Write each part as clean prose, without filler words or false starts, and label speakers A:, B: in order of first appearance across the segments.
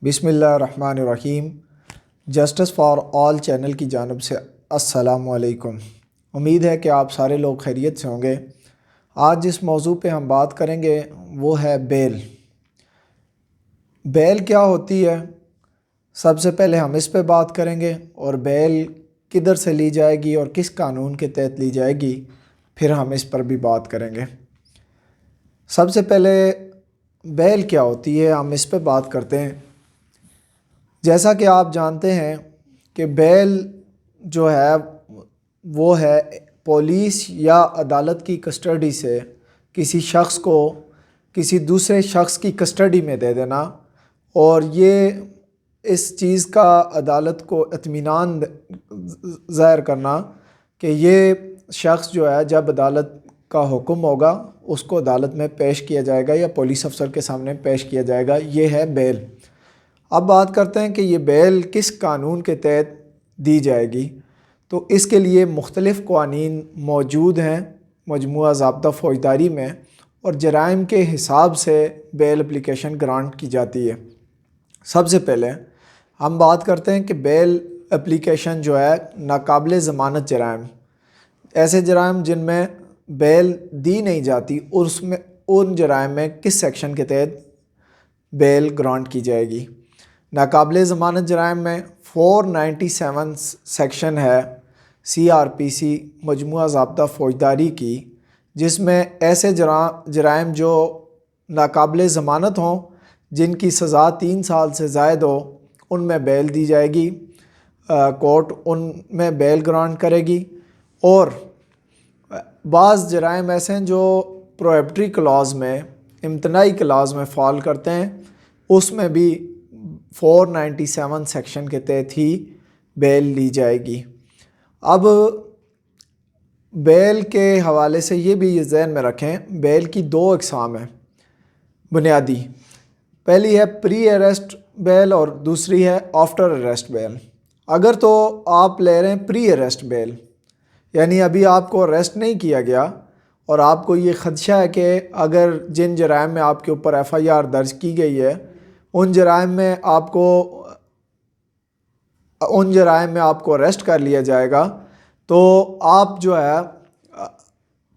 A: بسم اللہ الرحمن الرحیم۔ جسٹس فار آل چینل کی جانب سے السلام علیکم۔ امید ہے کہ آپ سارے لوگ خیریت سے ہوں گے۔ آج جس موضوع پہ ہم بات کریں گے وہ ہے بیل۔ بیل کیا ہوتی ہے؟ سب سے پہلے ہم اس پہ بات کریں گے، اور بیل کدھر سے لی جائے گی اور کس قانون کے تحت لی جائے گی، پھر ہم اس پر بھی بات کریں گے۔ سب سے پہلے بیل کیا ہوتی ہے، ہم اس پہ بات کرتے ہیں۔ جیسا کہ آپ جانتے ہیں کہ بیل جو ہے وہ ہے پولیس یا عدالت کی کسٹڈی سے کسی شخص کو کسی دوسرے شخص کی کسٹڈی میں دے دینا، اور یہ اس چیز کا عدالت کو اطمینان ظاہر کرنا کہ یہ شخص جو ہے جب عدالت کا حکم ہوگا اس کو عدالت میں پیش کیا جائے گا یا پولیس افسر کے سامنے پیش کیا جائے گا، یہ ہے بیل۔ اب بات کرتے ہیں کہ یہ بیل کس قانون کے تحت دی جائے گی۔ تو اس کے لیے مختلف قوانین موجود ہیں مجموعہ ضابطہ فوجداری میں، اور جرائم کے حساب سے بیل اپلیکیشن گرانٹ کی جاتی ہے۔ سب سے پہلے ہم بات کرتے ہیں کہ بیل اپلیکیشن جو ہے ناقابل ضمانت جرائم، ایسے جرائم جن میں بیل دی نہیں جاتی، ان جرائم میں کس سیکشن کے تحت بیل گرانٹ کی جائے گی۔ ناقابل ضمانت جرائم میں 497 سیکشن ہے CRPC مجموعہ ضابطہ فوجداری کی، جس میں ایسے جرائم جو ناقابل ضمانت ہوں، جن کی سزا 3 سال سے زائد ہو، ان میں بیل دی جائے گی، کورٹ ان میں بیل گرانٹ کرے گی۔ اور بعض جرائم ایسے ہیں جو پروہیبٹری کلاز میں، امتناعی کلاز میں فال کرتے ہیں، اس میں بھی 497 سیکشن کے تحت ہی بیل لی جائے گی۔ اب بیل کے حوالے سے یہ بھی ذہن میں رکھیں، بیل کی 2 اقسام ہیں بنیادی۔ پہلی ہے پری اریسٹ بیل اور دوسری ہے آفٹر اریسٹ بیل۔ اگر تو آپ لے رہے ہیں پری اریسٹ بیل، یعنی ابھی آپ کو اریسٹ نہیں کیا گیا اور آپ کو یہ خدشہ ہے کہ اگر جن جرائم میں آپ کے اوپر FIR درج کی گئی ہے ان جرائم میں آپ کو اریسٹ کر لیا جائے گا، تو آپ جو ہے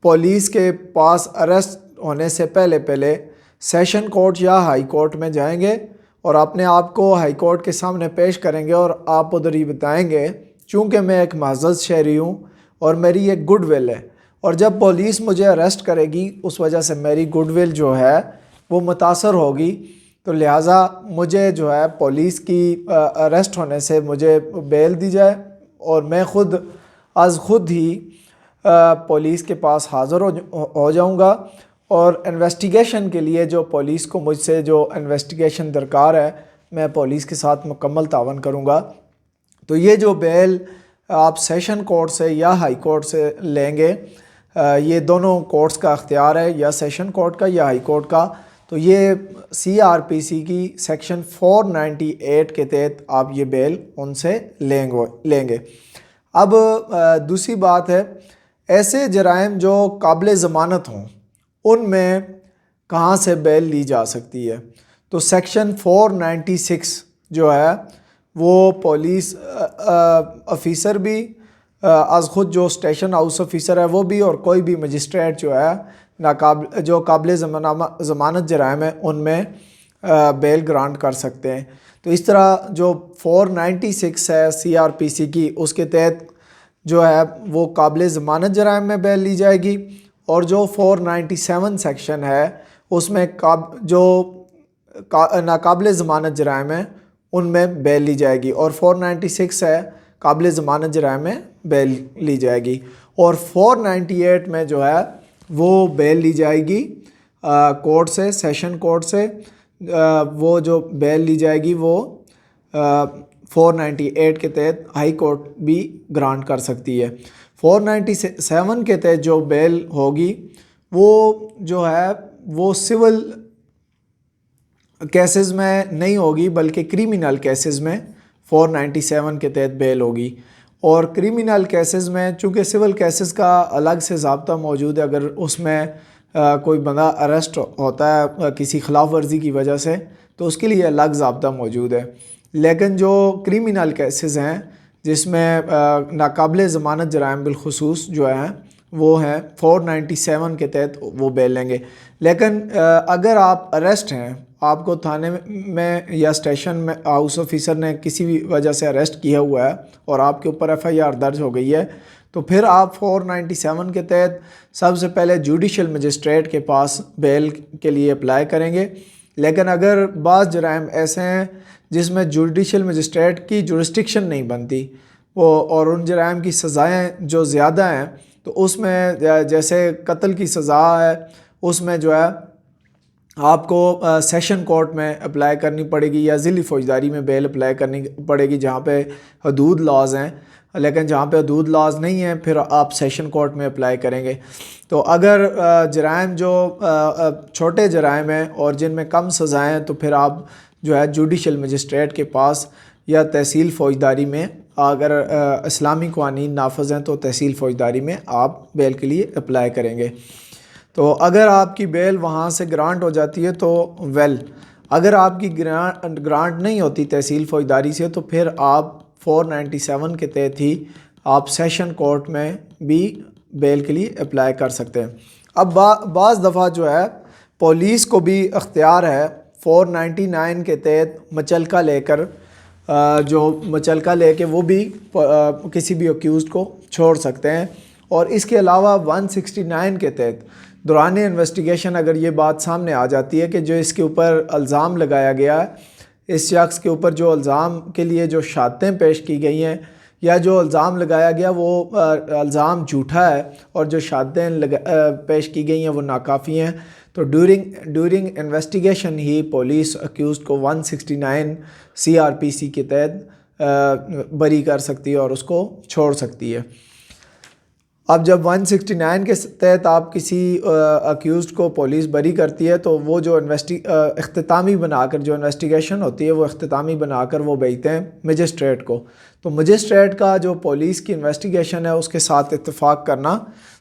A: پولیس کے پاس اریسٹ ہونے سے پہلے سیشن کورٹ یا ہائی کورٹ میں جائیں گے اور اپنے آپ کو ہائی کورٹ کے سامنے پیش کریں گے، اور آپ ادھر ہی بتائیں گے چونکہ میں ایک معزز شہری ہوں اور میری ایک گڈ ول ہے، اور جب پولیس مجھے اریسٹ کرے گی اس وجہ سے میری گڈ ول جو ہے وہ متاثر ہوگی، تو لہٰذا مجھے جو ہے پولیس کی اریسٹ ہونے سے مجھے بیل دی جائے، اور میں خود ہی پولیس کے پاس حاضر ہو جاؤں گا، اور انویسٹیگیشن کے لیے جو پولیس کو مجھ سے جو انویسٹیگیشن درکار ہے میں پولیس کے ساتھ مکمل تعاون کروں گا۔ تو یہ جو بیل آپ سیشن کورٹ سے یا ہائی کورٹ سے لیں گے، یہ دونوں کورٹس کا اختیار ہے، یا سیشن کورٹ کا یا ہائی کورٹ کا، تو یہ CRPC کی سیکشن 498 کے تحت آپ یہ بیل ان سے لیں گے۔ اب دوسری بات ہے، ایسے جرائم جو قابل ضمانت ہوں ان میں کہاں سے بیل لی جا سکتی ہے۔ تو سیکشن 496 جو ہے وہ پولیس افیسر بھی از خود جو اسٹیشن ہاؤس افیسر ہے وہ بھی، اور کوئی بھی مجسٹریٹ جو ہے جو قابل ضمانت جرائم ہے ان میں بیل گرانٹ کر سکتے ہیں۔ تو اس طرح جو 496 ہے CRPC کی، اس کے تحت جو ہے وہ قابل ضمانت جرائم میں بیل لی جائے گی، اور جو 497 سیکشن ہے اس میں جو ناقابل ضمانت جرائم ہیں ان میں بیل لی جائے گی، اور 496 ہے قابل ضمانت جرائم میں بیل لی جائے گی، اور 498 میں جو ہے وہ بیل لی جائے گی کورٹ سے، سیشن کورٹ سے۔ وہ جو بیل لی جائے گی وہ 498 کے تحت ہائی کورٹ بھی گرانٹ کر سکتی ہے۔ 497 کے تحت جو بیل ہوگی وہ جو ہے وہ سول کیسز میں نہیں ہوگی، بلکہ کریمنل کیسز میں 497 کے تحت بیل ہوگی۔ اور کریمنل کیسز میں چونکہ سول کیسز کا الگ سے ضابطہ موجود ہے، اگر اس میں کوئی بندہ اریسٹ ہوتا ہے کسی خلاف ورزی کی وجہ سے، تو اس کے لیے الگ ضابطہ موجود ہے. لیکن جو کریمنل کیسز ہیں جس میں ناقابل ضمانت جرائم بالخصوص جو ہیں وہ ہیں 497 کے تحت وہ بیل لیں گے. لیکن اگر آپ اریسٹ ہیں, آپ کو تھانے میں یا اسٹیشن میں ہاؤس آفیسر نے کسی بھی وجہ سے اریسٹ کیا ہوا ہے اور آپ کے اوپر FIR درج ہو گئی ہے, تو پھر آپ 497 کے تحت سب سے پہلے جوڈیشل مجسٹریٹ کے پاس بیل کے لیے اپلائی کریں گے. لیکن اگر بعض جرائم ایسے ہیں جس میں جوڈیشل مجسٹریٹ کی جورسٹکشن نہیں بنتی اور ان جرائم کی سزائیں جو زیادہ ہیں, تو اس میں جیسے قتل کی سزا ہے, اس میں جو ہے آپ کو سیشن کورٹ میں اپلائی کرنی پڑے گی یا ضلعی فوجداری میں بیل اپلائی کرنی پڑے گی جہاں پہ حدود لاز ہیں. لیکن جہاں پہ حدود لاز نہیں ہیں پھر آپ سیشن کورٹ میں اپلائی کریں گے. تو اگر جرائم جو چھوٹے جرائم ہیں اور جن میں کم سزائیں ہیں تو پھر آپ جو ہے جوڈیشل مجسٹریٹ کے پاس یا تحصیل فوجداری میں, اگر اسلامی قوانین نافذ ہیں تو تحصیل فوجداری میں آپ بیل کے لیے اپلائی کریں گے. تو اگر آپ کی بیل وہاں سے گرانٹ ہو جاتی ہے تو اگر آپ کی گرانٹ نہیں ہوتی تحصیل فوجداری سے تو پھر آپ 497 کے تحت ہی آپ سیشن کورٹ میں بھی بیل کے لیے اپلائی کر سکتے ہیں. اب بعض دفعہ جو ہے پولیس کو بھی اختیار ہے 499 کے تحت مچلکا لے کر جو مچلکا لے کے وہ بھی کسی بھی اکیوزڈ کو چھوڑ سکتے ہیں. اور اس کے علاوہ 169 کے تحت دوران انویسٹیگیشن اگر یہ بات سامنے آ جاتی ہے کہ جو اس کے اوپر الزام لگایا گیا ہے, اس شخص کے اوپر جو الزام کے لیے جو شہادتیں پیش کی گئی ہیں یا جو الزام لگایا گیا وہ الزام جھوٹا ہے اور جو شہادتیں پیش کی گئی ہیں وہ ناکافی ہیں, تو ڈیورنگ انویسٹیگیشن ہی پولیس اکیوزڈ کو 169 CRPC کے تحت بری کر سکتی ہے اور اس کو چھوڑ سکتی ہے. اب جب 169 کے تحت آپ کسی اکیوزڈ کو پولیس بری کرتی ہے تو وہ جو اختتامی بنا کر جو انویسٹیگیشن ہوتی ہے وہ اختتامی بنا کر وہ بھیجتے ہیں مجسٹریٹ کو. تو مجسٹریٹ کا جو پولیس کی انویسٹیگیشن ہے اس کے ساتھ اتفاق کرنا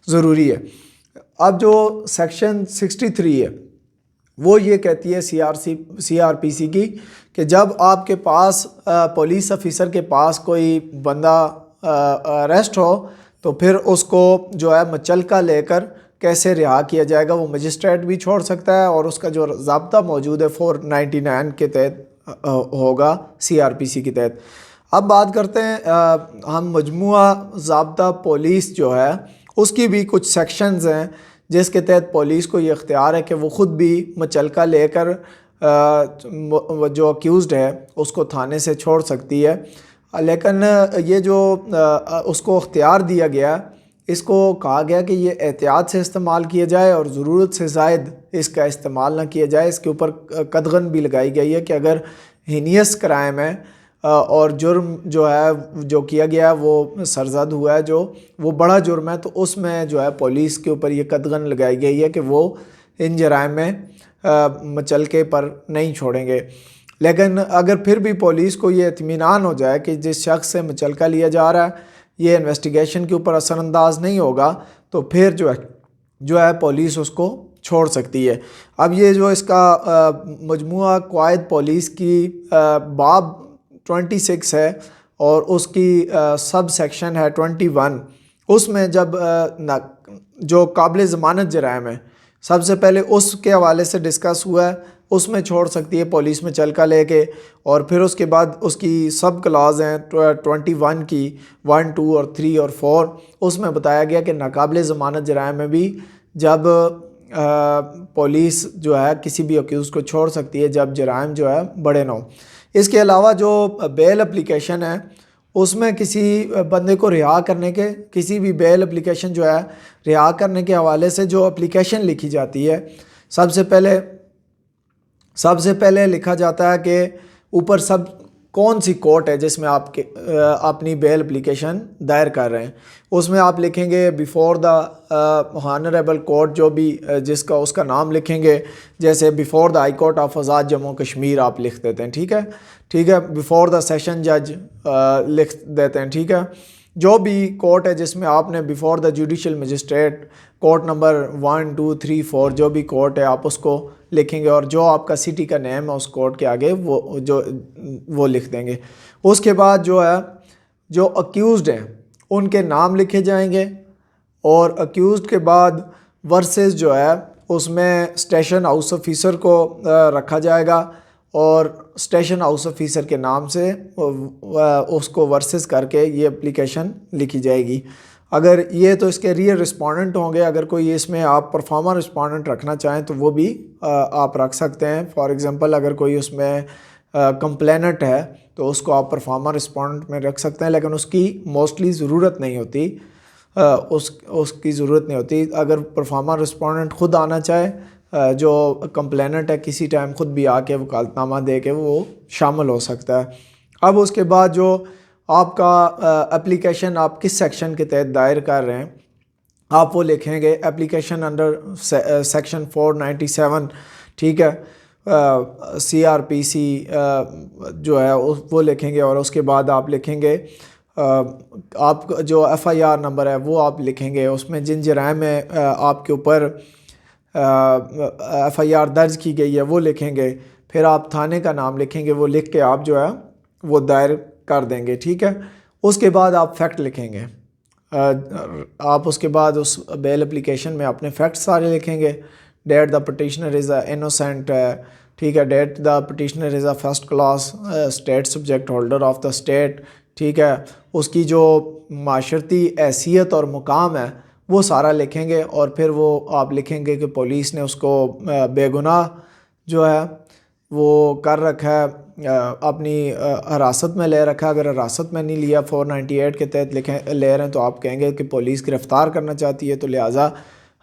A: ضروری ہے. اب جو سیکشن 63 ہے وہ یہ کہتی ہے CRPC کی کہ جب آپ کے پاس پولیس افیسر کے پاس کوئی بندہ اریسٹ ہو تو پھر اس کو جو ہے مچلکا لے کر کیسے رہا کیا جائے گا, وہ مجسٹریٹ بھی چھوڑ سکتا ہے اور اس کا جو ضابطہ موجود ہے 499 کے تحت ہوگا CRPC کے تحت. اب بات کرتے ہیں ہم مجموعہ ضابطہ پولیس جو ہے اس کی بھی کچھ سیکشنز ہیں جس کے تحت پولیس کو یہ اختیار ہے کہ وہ خود بھی مچلکا لے کر جو اکیوزڈ ہے اس کو تھانے سے چھوڑ سکتی ہے. لیکن یہ جو اس کو اختیار دیا گیا, اس کو کہا گیا کہ یہ احتیاط سے استعمال کیا جائے اور ضرورت سے زائد اس کا استعمال نہ کیا جائے. اس کے اوپر قدغن بھی لگائی گئی ہے کہ اگر ہینیس کرائم ہے اور جرم جو ہے جو کیا گیا ہے وہ سرزد ہوا ہے جو وہ بڑا جرم ہے, تو اس میں جو ہے پولیس کے اوپر یہ قدغن لگائی گئی ہے کہ وہ ان جرائم میں مچلکے پر نہیں چھوڑیں گے. لیکن اگر پھر بھی پولیس کو یہ اطمینان ہو جائے کہ جس شخص سے مچلکا لیا جا رہا ہے یہ انویسٹیگیشن کے اوپر اثر انداز نہیں ہوگا تو پھر جو ہے پولیس اس کو چھوڑ سکتی ہے. اب یہ جو اس کا مجموعہ قواعد پولیس کی باب 26 ہے اور اس کی سب سیکشن ہے 21, اس میں جب جو قابل ضمانت جرائم ہے سب سے پہلے اس کے حوالے سے ڈسکس ہوا ہے, اس میں چھوڑ سکتی ہے پولیس میں چلکا لے کے. اور پھر اس کے بعد اس کی سب کلاز ہیں 21 کی 1, 2 اور 3 اور 4, اس میں بتایا گیا کہ ناقابل ضمانت جرائم میں بھی جب پولیس جو ہے کسی بھی اکیوز کو چھوڑ سکتی ہے جب جرائم جو ہے بڑے نہ ہوں. اس کے علاوہ جو بیل اپلیکیشن ہے اس میں کسی بندے کو رہا کرنے کے کسی بھی بیل اپلیکیشن جو ہے رہا کرنے کے حوالے سے جو اپلیکیشن لکھی جاتی ہے سب سے پہلے لکھا جاتا ہے کہ اوپر کون سی کورٹ ہے جس میں آپ اپنی بیل اپلیکیشن دائر کر رہے ہیں. اس میں آپ لکھیں گے بیفور دا ہانریبل کورٹ جو بھی جس کا اس کا نام لکھیں گے, جیسے before the high court of Azad Jammu Kashmir آپ لکھ دیتے ہیں, ٹھیک ہے, بیفور دا سیشن جج لکھ دیتے ہیں, ٹھیک ہے, جو بھی کورٹ ہے جس میں آپ نے before the judicial magistrate court number 1 2 3 4 جو بھی کورٹ ہے آپ اس کو لکھیں گے، اور جو آپ کا سٹی کا نیم ہے اس کورٹ کے آگے وہ لکھ دیں گے۔ اس کے بعد جو ہے جو اکیوزڈ ہیں ان کے نام لکھے جائیں گے، اور اکیوزڈ کے بعد ورسز جو ہے اس میں اسٹیشن ہاؤس آفیسر کو رکھا جائے گا، اور اسٹیشن ہاؤس آفیسر کے نام سے اس کو ورسز کر کے یہ اپلیکیشن لکھی جائے گی۔ اگر یہ تو اس کے ریئل رسپونڈنٹ ہوں گے، اگر کوئی اس میں آپ پرفارمر رسپونڈنٹ رکھنا چاہیں تو وہ بھی آپ رکھ سکتے ہیں۔ فار ایگزامپل اگر کوئی اس میں کمپلیننٹ ہے تو اس کو آپ پرفارمر رسپونڈنٹ میں رکھ سکتے ہیں، لیکن اس کی موسٹلی ضرورت نہیں ہوتی، اس کی ضرورت نہیں ہوتی۔ اگر پرفارمر رسپونڈنٹ خود آنا چاہے، جو کمپلیننٹ ہے کسی ٹائم خود بھی آ کے وکالت نامہ دے کے وہ شامل ہو سکتا ہے۔ اب اس کے بعد جو آپ کا اپلیکیشن آپ کس سیکشن کے تحت دائر کر رہے ہیں آپ وہ لکھیں گے، اپلیکیشن انڈر سیکشن 497، ٹھیک ہے، CRPC جو ہے وہ لکھیں گے، اور اس کے بعد آپ لکھیں گے آپ جو FIR نمبر ہے وہ آپ لکھیں گے، اس میں جن جرائم میں آپ کے اوپر FIR درج کی گئی ہے وہ لکھیں گے، پھر آپ تھانے کا نام لکھیں گے، وہ لکھ کے آپ جو ہے وہ دائر کر دیں گے، ٹھیک ہے۔ اس کے بعد آپ فیکٹ لکھیں گے، آپ اس کے بعد اس بیل اپلیکیشن میں اپنے فیکٹ سارے لکھیں گے۔ That the petitioner is a innocent ہے، ٹھیک ہے، that the petitioner is a first class state subject holder of the state, ٹھیک ہے، اس کی جو معاشرتی حیثیت اور مقام ہے وہ سارا لکھیں گے، اور پھر وہ آپ لکھیں گے کہ پولیس نے اس کو بے گناہ جو ہے وہ کر رکھا ہے، اپنی حراست میں لے رکھا ہے۔ اگر حراست میں نہیں لیا 498 کے تحت لے رہے ہیں تو آپ کہیں گے کہ پولیس گرفتار کرنا چاہتی ہے، تو لہٰذا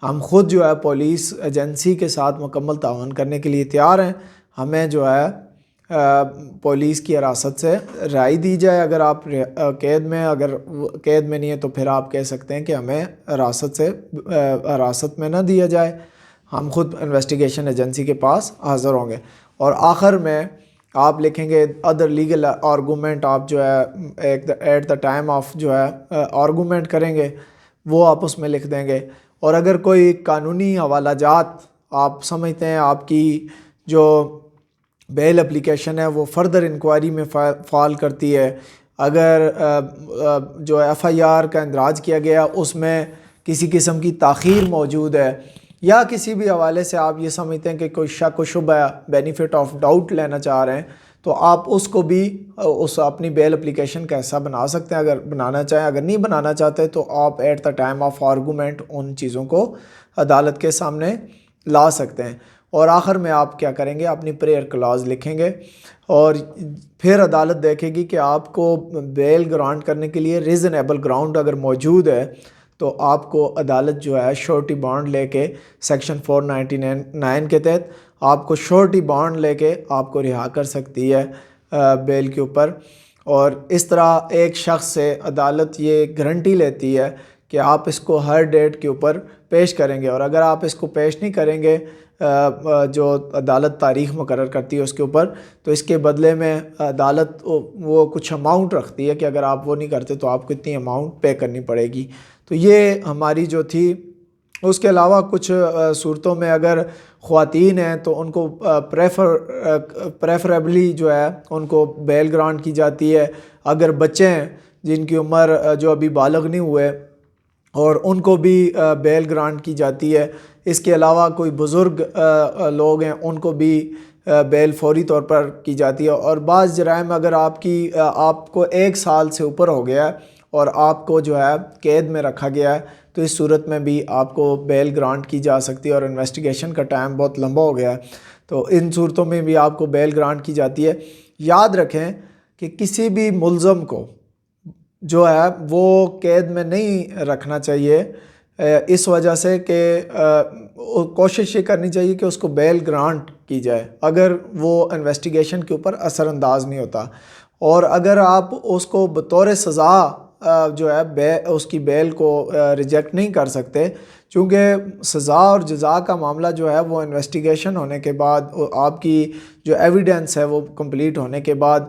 A: ہم خود جو ہے پولیس ایجنسی کے ساتھ مکمل تعاون کرنے کے لیے تیار ہیں، ہمیں جو ہے پولیس کی حراست سے رہائی دی جائے۔ اگر آپ قید میں، اگر قید میں نہیں ہے تو پھر آپ کہہ سکتے ہیں کہ ہمیں حراست میں نہ دیا جائے، ہم خود انویسٹیگیشن ایجنسی کے پاس حاضر ہوں گے۔ اور آخر میں آپ لکھیں گے ادر لیگل آرگومنٹ، آپ جو ہے ایٹ دا ٹائم آف جو ہے آرگومنٹ کریں گے وہ آپ اس میں لکھ دیں گے۔ اور اگر کوئی قانونی حوالہ جات آپ سمجھتے ہیں آپ کی جو بیل اپلیکیشن ہے وہ فردر انکوائری میں فال کرتی ہے، اگر جو FIR کا اندراج کیا گیا اس میں کسی قسم کی تاخیر موجود ہے، یا کسی بھی حوالے سے آپ یہ سمجھتے ہیں کہ کوئی شک و شبہ بینیفٹ آف ڈاؤٹ لینا چاہ رہے ہیں، تو آپ اس کو بھی اس اپنی بیل اپلیکیشن کا حصہ بنا سکتے ہیں اگر بنانا چاہیں۔ اگر نہیں بنانا چاہتے تو آپ at the time of argument ان چیزوں کو عدالت کے سامنے لا سکتے ہیں۔ اور آخر میں آپ کیا کریں گے، اپنی پریئر کلاز لکھیں گے، اور پھر عدالت دیکھے گی کہ آپ کو بیل گرانٹ کرنے کے لیے ریزنیبل گراؤنڈ اگر موجود ہے تو آپ کو عدالت جو ہے شورٹی بانڈ لے کے سیکشن 499 کے تحت آپ کو شورٹی بانڈ لے کے آپ کو رہا کر سکتی ہے بیل کے اوپر۔ اور اس طرح ایک شخص سے عدالت یہ گارنٹی لیتی ہے کہ آپ اس کو ہر ڈیٹ کے اوپر پیش کریں گے، اور اگر آپ اس کو پیش نہیں کریں گے جو عدالت تاریخ مقرر کرتی ہے اس کے اوپر، تو اس کے بدلے میں عدالت وہ کچھ اماؤنٹ رکھتی ہے کہ اگر آپ وہ نہیں کرتے تو آپ کو اتنی اماؤنٹ پے کرنی پڑے گی۔ تو یہ ہماری جو تھی۔ اس کے علاوہ کچھ صورتوں میں اگر خواتین ہیں تو ان کو پریفریبلی جو ہے ان کو بیل گرانٹ کی جاتی ہے۔ اگر بچے ہیں جن کی عمر جو ابھی بالغ نہیں ہوئے اور ان کو بھی بیل گرانٹ کی جاتی ہے۔ اس کے علاوہ کوئی بزرگ لوگ ہیں ان کو بھی بیل فوری طور پر کی جاتی ہے۔ اور بعض جرائم اگر آپ کو 1 سال سے اوپر ہو گیا ہے اور آپ کو جو ہے قید میں رکھا گیا ہے تو اس صورت میں بھی آپ کو بیل گرانٹ کی جا سکتی ہے، اور انویسٹیگیشن کا ٹائم بہت لمبا ہو گیا ہے تو ان صورتوں میں بھی آپ کو بیل گرانٹ کی جاتی ہے۔ یاد رکھیں کہ کسی بھی ملزم کو جو ہے وہ قید میں نہیں رکھنا چاہیے، اس وجہ سے کہ کوشش یہ کرنی چاہیے کہ اس کو بیل گرانٹ کی جائے اگر وہ انویسٹیگیشن کے اوپر اثر انداز نہیں ہوتا۔ اور اگر آپ اس کو بطور سزا جو ہے اس کی بیل کو ریجیکٹ نہیں کر سکتے، چونکہ سزا اور جزا کا معاملہ جو ہے وہ انویسٹیگیشن ہونے کے بعد آپ کی جو ایویڈنس ہے وہ کمپلیٹ ہونے کے بعد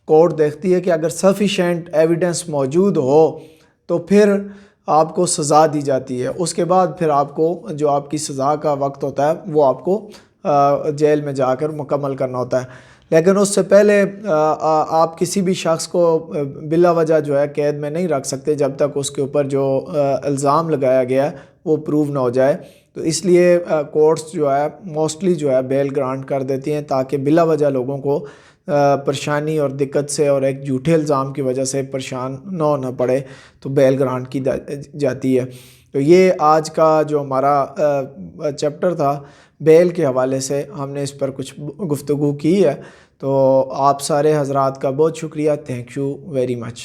A: کورٹ دیکھتی ہے کہ اگر سفیشینٹ ایویڈنس موجود ہو تو پھر آپ کو سزا دی جاتی ہے. اس کے بعد پھر آپ کو جو آپ کی سزا کا وقت ہوتا ہے وہ آپ کو جیل میں جا کر مکمل کرنا ہوتا ہے. لیکن اس سے پہلے آپ کسی بھی شخص کو بلا وجہ جو ہے قید میں نہیں رکھ سکتے جب تک اس کے اوپر جو الزام لگایا گیا ہے وہ پروو نہ ہو جائے. تو اس لیے کورٹس جو ہے موسٹلی جو ہے بیل گرانٹ کر دیتی ہیں تاکہ بلا وجہ لوگوں کو پریشانی اور دقت سے اور ایک جھوٹے الزام کی وجہ سے پریشان نہ ہونا پڑے, تو بیل گرانٹ کی جاتی ہے. تو یہ آج کا جو ہمارا چیپٹر تھا بیل کے حوالے سے, ہم نے اس پر کچھ گفتگو کی ہے. تو آپ سارے حضرات کا بہت شکریہ. Thank you very much.